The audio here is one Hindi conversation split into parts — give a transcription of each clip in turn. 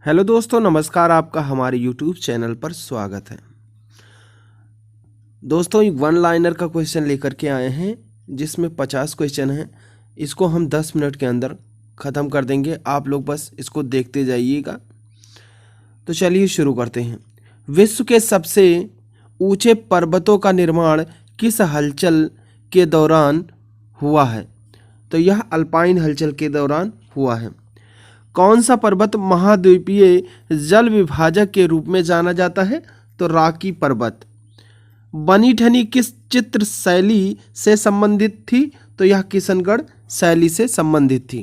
हेलो दोस्तों, नमस्कार। आपका हमारे YouTube चैनल पर स्वागत है। दोस्तों, एक वन लाइनर का क्वेश्चन लेकर के आए हैं जिसमें 50 क्वेश्चन हैं। इसको हम 10 मिनट के अंदर ख़त्म कर देंगे। आप लोग बस इसको देखते जाइएगा। तो चलिए शुरू करते हैं। विश्व के सबसे ऊंचे पर्वतों का निर्माण किस हलचल के दौरान हुआ है? तो यह अल्पाइन हलचल के दौरान हुआ है। कौन सा पर्वत महाद्वीपीय जल विभाजक के रूप में जाना जाता है? तो रॉकी पर्वत। बनी ठनी किस चित्र शैली से संबंधित थी? तो यह किशनगढ़ शैली से संबंधित थी।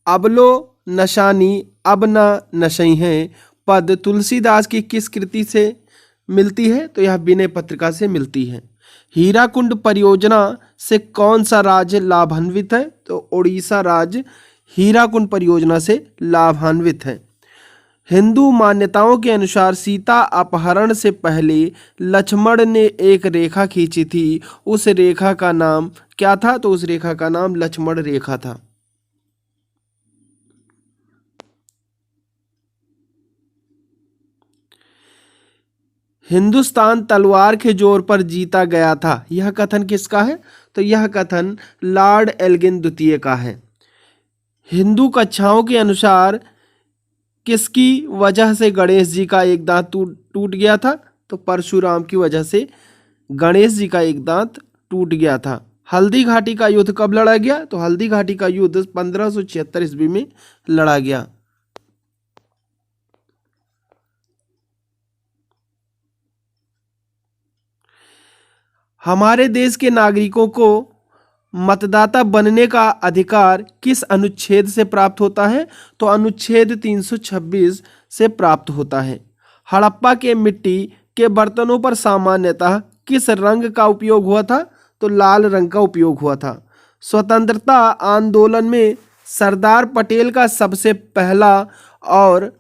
अबलो नशानी अब न नशई है पद तुलसीदास की किस कृति से मिलती है? तो यह विनय पत्रिका से मिलती है। हीराकुंड परियोजना से कौन सा राज्य लाभान्वित है? तो उड़ीसा राज्य हीराकुंड परियोजना से लाभान्वित है। हिंदू मान्यताओं के अनुसार सीता अपहरण से पहले लक्ष्मण ने एक रेखा खींची थी। उस रेखा का नाम क्या था? तो उस रेखा का नाम लक्ष्मण रेखा था। हिंदुस्तान तलवार के जोर पर जीता गया था, यह कथन किसका है? तो यह कथन लॉर्ड एल्गिन द्वितीय का है। हिंदू कथाओं के अनुसार किसकी वजह से गणेश जी का एक दांत टूट गया था? तो परशुराम की वजह से गणेश जी का एक दांत टूट गया था। हल्दी घाटी का युद्ध कब लड़ा गया? तो हल्दी घाटी का युद्ध 1576 ईस्वी में लड़ा गया। हमारे देश के नागरिकों को मतदाता बनने का अधिकार किस अनुच्छेद से प्राप्त होता है? तो अनुच्छेद 326 से प्राप्त होता है। हड़प्पा के मिट्टी के बर्तनों पर सामान्यतः किस रंग का उपयोग हुआ था? तो लाल रंग का उपयोग हुआ था। स्वतंत्रता आंदोलन में सरदार पटेल का सबसे पहला और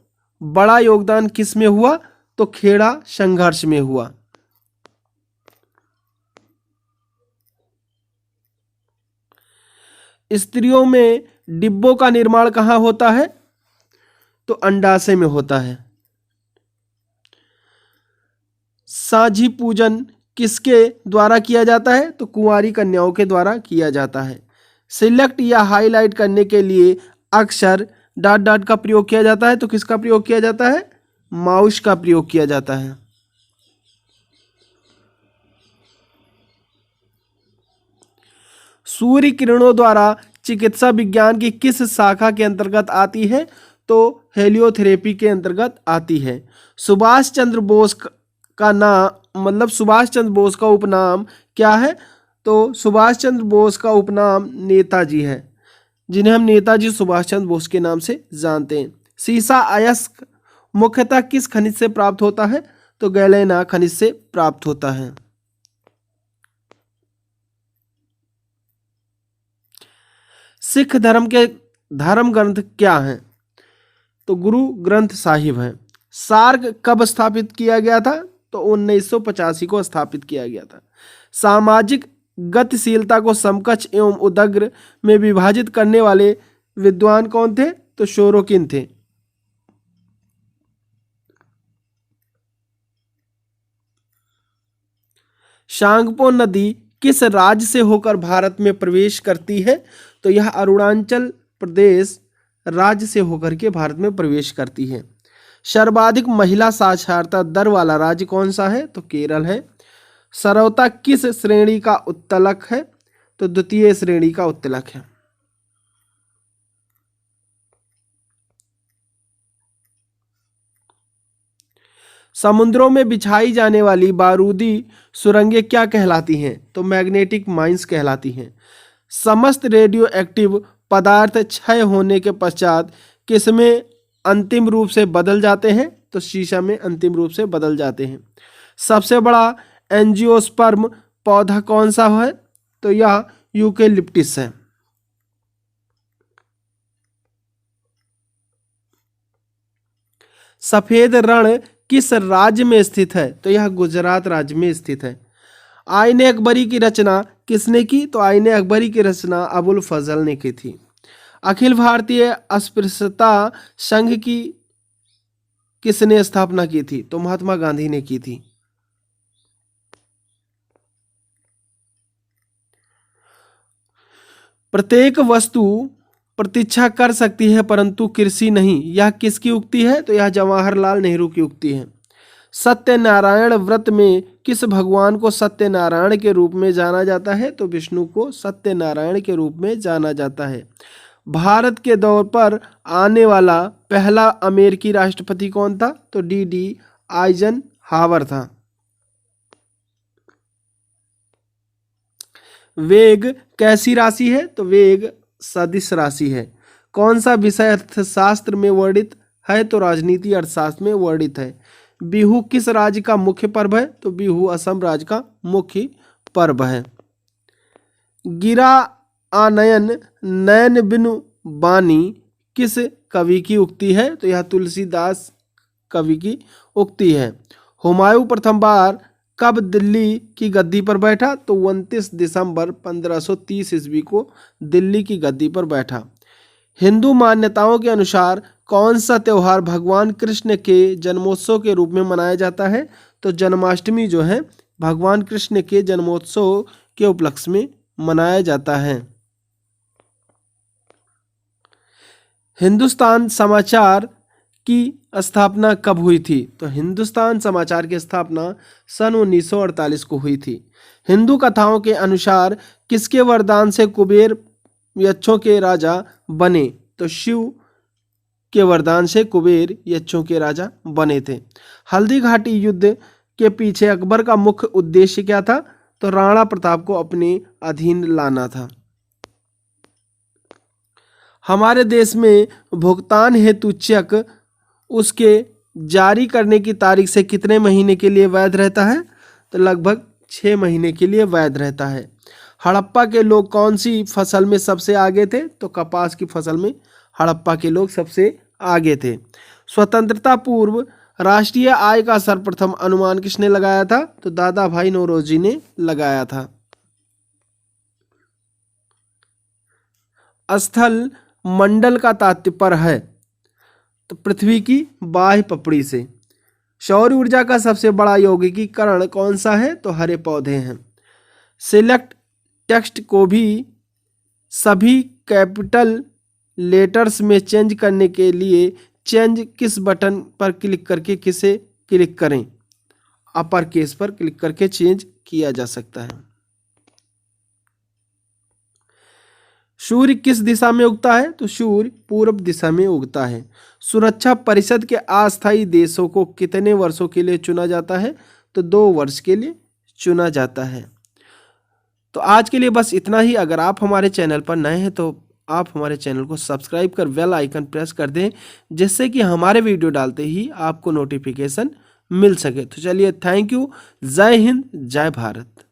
बड़ा योगदान किस में हुआ? तो खेड़ा संघर्ष में हुआ। स्त्रियों में डिब्बों का निर्माण कहाँ होता है? तो अंडाशय में होता है। साझी पूजन किसके द्वारा किया जाता है? तो कुंवारी कन्याओं के द्वारा किया जाता है। सिलेक्ट या हाईलाइट करने के लिए अक्सर डॉट डॉट का प्रयोग किया जाता है। तो किसका प्रयोग किया जाता है? माउस का प्रयोग किया जाता है। सूर्य किरणों द्वारा चिकित्सा विज्ञान की किस शाखा के अंतर्गत आती है? तो हेलियोथेरेपी के अंतर्गत आती है। सुभाष चंद्र बोस का नाम सुभाष चंद्र बोस का उपनाम क्या है? तो सुभाष चंद्र बोस का उपनाम नेताजी है, जिन्हें हम नेताजी सुभाष चंद्र बोस के नाम से जानते हैं। सीसा अयस्क मुख्यतः किस खनिज से प्राप्त होता है? तो गैलेना खनिज से प्राप्त होता है। सिख धर्म के धर्म ग्रंथ क्या हैं? तो गुरु ग्रंथ साहिब है। सार्क कब स्थापित किया गया था? तो 1985 को स्थापित किया गया था। सामाजिक गतिशीलता को समकक्ष एवं उदग्र में विभाजित करने वाले विद्वान कौन थे? तो शोरोकिन थे। शांगपो नदी किस राज्य से होकर भारत में प्रवेश करती है? तो यह अरुणाचल प्रदेश राज्य से होकर के भारत में प्रवेश करती है। सर्वाधिक महिला साक्षरता दर वाला राज्य कौन सा है? तो केरल है। सरौता किस श्रेणी का उत्तलक है? तो द्वितीय श्रेणी का उत्तलक है। समुद्रों में बिछाई जाने वाली बारूदी सुरंगें क्या कहलाती हैं? तो मैग्नेटिक माइंस कहलाती हैं। समस्त रेडियो एक्टिव पदार्थ क्षय होने के पश्चात किसमें अंतिम रूप से बदल जाते हैं? तो शीशा में अंतिम रूप से बदल जाते हैं। सबसे बड़ा एंजियोस्पर्म पौधा कौन सा है? तो यह यूकेलिप्टिस है। सफेद रण किस राज्य में स्थित है? तो यह गुजरात राज्य में स्थित है। आईने अकबरी की रचना किसने की? तो आईने अकबरी की रचना अबुल फजल ने की थी। अखिल भारतीय अस्पृश्यता संघ की किसने स्थापना की थी? तो महात्मा गांधी ने की थी। प्रत्येक वस्तु प्रतीक्षा कर सकती है परंतु कृषि नहीं, यह किसकी उक्ति है? तो यह जवाहरलाल नेहरू की उक्ति है। सत्यनारायण व्रत में किस भगवान को सत्यनारायण के रूप में जाना जाता है? तो विष्णु को सत्यनारायण के रूप में जाना जाता है। भारत के दौर पर आने वाला पहला अमेरिकी राष्ट्रपति कौन था? तो डी आइजनहावर था। वेग कैसी राशि है? तो वेग सदिश राशि है। कौन सा विषय अर्थशास्त्र में वर्णित है? तो राजनीति अर्थशास्त्र में वर्णित है। बिहू किस राज्य का मुख्य पर्व है? तो बिहू असम राज्य का मुख्य पर्व है। गिरा आनयन नयन बिनु बानी किस कवि की उक्ति है? तो यह तुलसीदास कवि की उक्ति है। हुमायूं प्रथम बार कब दिल्ली की गद्दी पर बैठा? तो 29 दिसंबर 1530 ईस्वी को दिल्ली की गद्दी पर बैठा। हिंदू मान्यताओं के अनुसार कौन सा त्यौहार भगवान कृष्ण के जन्मोत्सव के रूप में मनाया जाता है? तो जन्माष्टमी जो है भगवान कृष्ण के जन्मोत्सव के उपलक्ष्य में मनाया जाता है। हिंदुस्तान समाचार की स्थापना कब हुई थी? तो हिंदुस्तान समाचार की स्थापना सन 1948 को हुई थी। हिंदू कथाओं के अनुसार किसके वरदान से कुबेर यक्षों के राजा बने? तो शिव के वरदान से कुबेर यक्षों के राजा बने थे। हल्दी घाटी युद्ध के पीछे अकबर का मुख्य उद्देश्य क्या था? तो राणा प्रताप को अपने अधीन लाना था। हमारे देश में भुगतान हेतु चेक उसके जारी करने की तारीख से कितने महीने के लिए वैध रहता है? तो लगभग 6 महीने के लिए वैध रहता है। हड़प्पा के लोग कौन सी फसल में सबसे आगे थे? तो कपास की फसल में हड़प्पा के लोग सबसे आगे थे। स्वतंत्रता पूर्व राष्ट्रीय आय का सर्वप्रथम अनुमान किसने लगाया था? तो दादा भाई नौरोजी ने लगाया था। स्थल मंडल का तात्पर्य है तो पृथ्वी की बाह्य पपड़ी से। सौर ऊर्जा का सबसे बड़ा यौगिकीकरण कौन सा है? तो हरे पौधे हैं। सिलेक्ट टेक्स्ट को भी सभी कैपिटल लेटर्स में चेंज करने के लिए चेंज किस बटन पर क्लिक करके किसे क्लिक करें? अपर केस पर क्लिक करके चेंज किया जा सकता है। सूर्य किस दिशा में उगता है? तो सूर्य पूर्व दिशा में उगता है। सुरक्षा परिषद के अस्थायी देशों को कितने वर्षों के लिए चुना जाता है? तो 2 वर्ष के लिए चुना जाता है। तो आज के लिए बस इतना ही। अगर आप हमारे चैनल पर नए हैं तो आप हमारे चैनल को सब्सक्राइब कर बेल आइकन प्रेस कर दें, जिससे कि हमारे वीडियो डालते ही आपको नोटिफिकेशन मिल सके। तो चलिए, थैंक यू। जय हिंद, जय भारत।